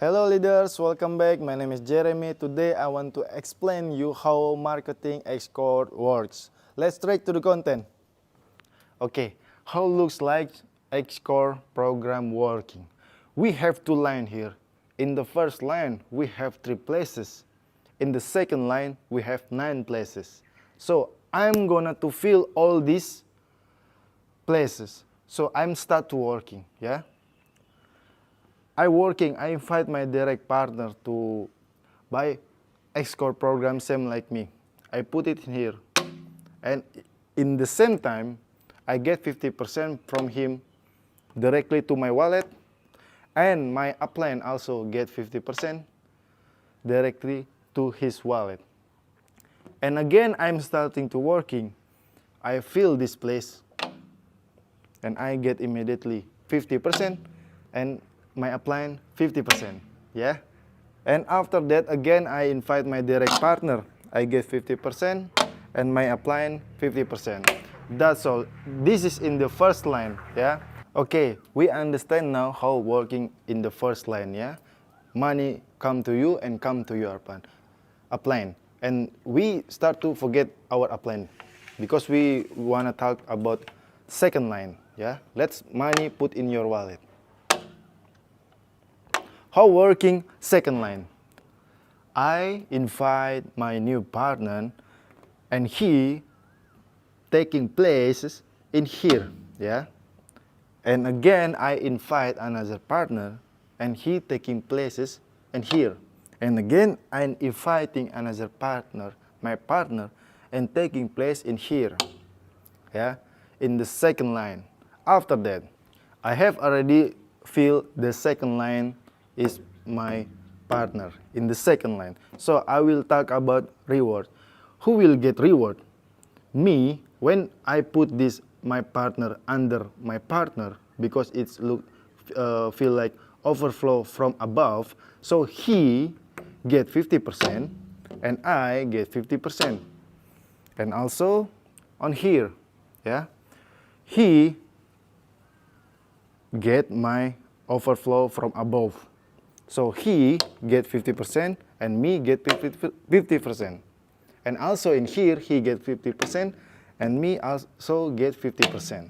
Hello leaders, welcome back. My name is Jeremy. Today I want to explain you how marketing xQore works. Let's straight to the content. Okay, how looks like xQore program working? We have two lines here. In the first line, we have 3 places. In the second line, we have 9 places. So I'm gonna to fill all these places. So I'm start to working, yeah? I invite my direct partner to buy xQore program same like me. I put it in here. And in the same time, I get 50% from him directly to my wallet. And my upline also get 50% directly to his wallet. And again, I'm starting to working. I fill this place. And I get immediately 50%. And my upline 50%, yeah? And after that, again, I invite my direct partner. I get 50% and my upline 50%. That's all. This is in the first line, yeah? Okay, we understand now how working in the first line, yeah? Money come to you and come to your upline. And we start to forget our upline because we want to talk about second line, yeah? Let's money put in your wallet. How working second line? I invite my new partner and he taking places in here, yeah? And again, I invite another partner and he taking places in here. And again, I'm inviting another partner, my partner, and taking place in here, yeah? In the second line. After that, I have already filled the second line is my partner in the second line. So I will talk about reward. Who will get reward? Me, when I put this my partner under my partner because it's feel like overflow from above. So he get 50% and I get 50%. And also on here, yeah, he get my overflow from above. So he get 50% and me get 50%. And also in here, he get 50% and me also get 50%.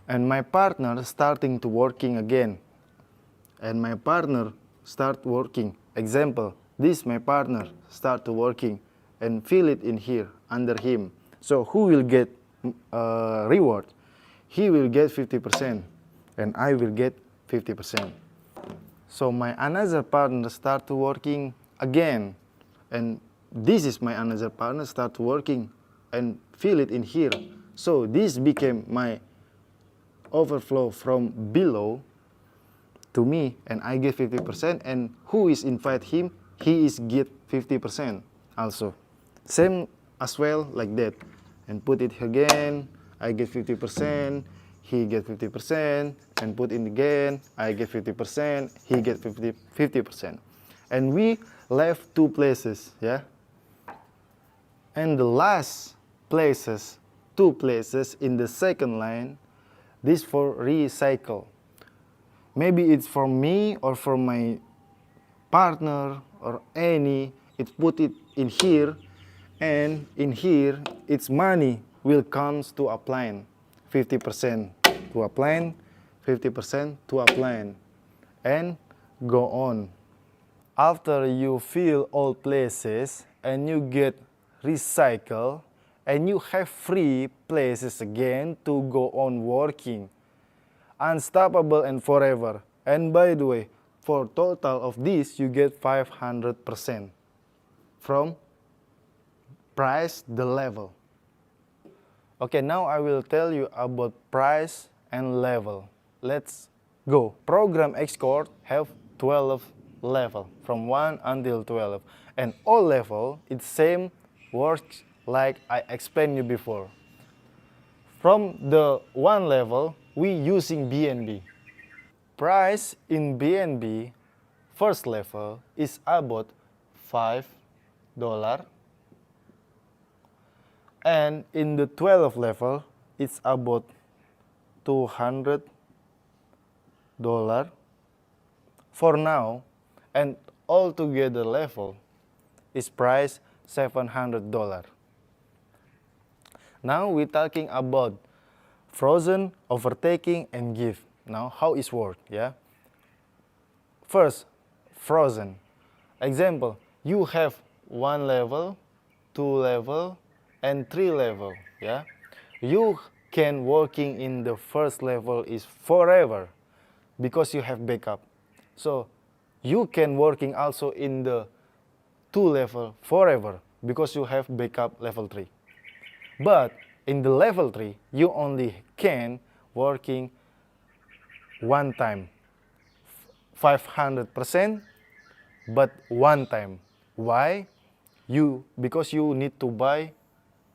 And my partner starting to working again. And my partner start working. Example, this my partner start to working and fill it in here under him. So who will get reward? He will get 50% and I will get 50%. So my another partner start to working again, and this is my another partner start working and fill it in here. So this became my overflow from below to me, and I get 50%. And who is invite him? He is get 50% also. Same as well like that, and put it again. I get 50%. He get 50%, and put in again, I get 50%, he get 50%. And we left 2 places, yeah? And the last places, 2 places in the second line, this for recycle. Maybe it's for me or for my partner or any, it put it in here, and in here, its money will comes to upline. 50% to upline, 50% to upline, and go on. After you fill all places and you get recycle and you have free places again to go on working. Unstoppable and forever. And by the way, for total of this, you get 500% from price the level. Okay, now I will tell you about price and level. Let's go. Program xQore have 12 level, from 1 until 12. And all level, it's same works like I explained you before. From the 1 level, we using BNB. Price in BNB, first level, is about $5. And in the 12th level, it's about $200. for now, and altogether level is price $700. Now we're talking about frozen, overtaking, and give. Now how it works, yeah? First, frozen. Example, you have 1 level, 2 level, and 3 level, yeah? You can working in the first level is forever because you have backup. So you can working also in the 2 level forever because you have backup level 3. But in the level 3, you only can working one time, 500%, but one time. Why? Because you need to buy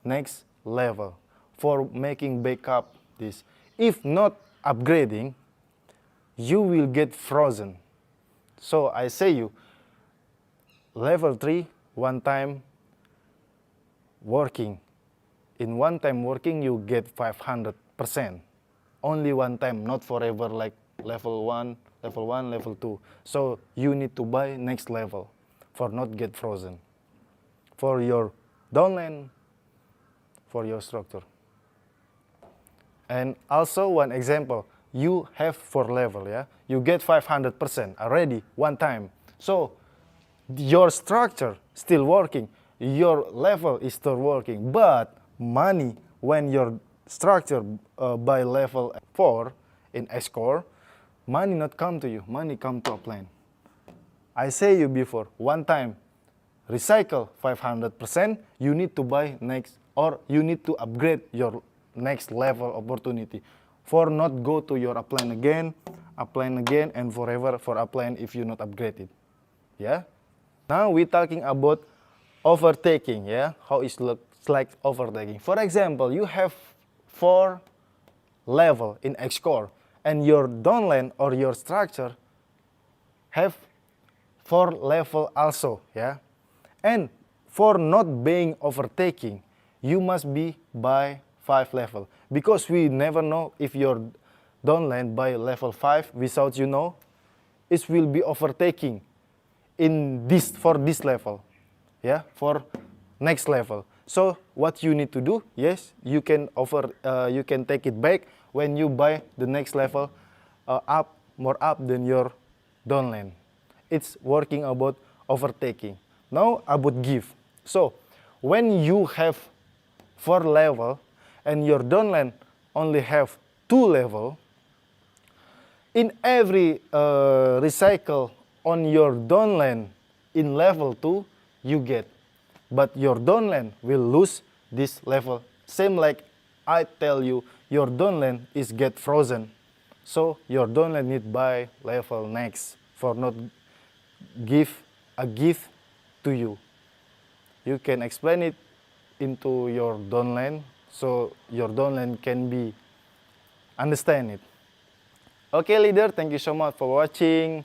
next level for making backup this. If not upgrading, you will get frozen. So I say you, level 3, one time working. In one time working, you get 500%. Only one time, not forever like level 1, level 2. So you need to buy next level for not get frozen. For your downline, for your structure. And also one example, you have 4 level, yeah? You get 500% already one time. So your structure still working, your level is still working, but money when your structure by level 4 in xQore, money not come to you, money come to a plan. I say you before, one time recycle 500%, you need to buy next, or you need to upgrade your next level opportunity for not go to your upline again, and forever for upline if you not upgraded. Yeah? Now we're talking about overtaking, yeah? How it looks like overtaking. For example, you have 4 level in xQore and your downline or your structure have 4 level also, yeah? And for not being overtaking, you must be by 5 level, because we never know if your downline by level 5 without you know, it will be overtaking in this, for this level, yeah, for next level. So what you need to do, yes, you can take it back when you buy the next level more up than your downline. It's working about overtaking. Now about give. So when you have 4 level and your downline only have 2 level, in every recycle on your downline in level 2, you get. But your downline will lose this level. Same like I tell you, your downline is get frozen. So your downline need buy level next for not give a gift to you. You can explain it into your downline so your downline can be understand it. Okay, leader, thank you so much for watching.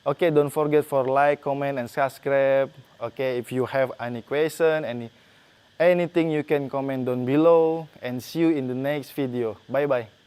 Okay, don't forget for like, comment, and subscribe. Okay, if you have any question, anything, you can comment down below. And see you in the next video. Bye bye.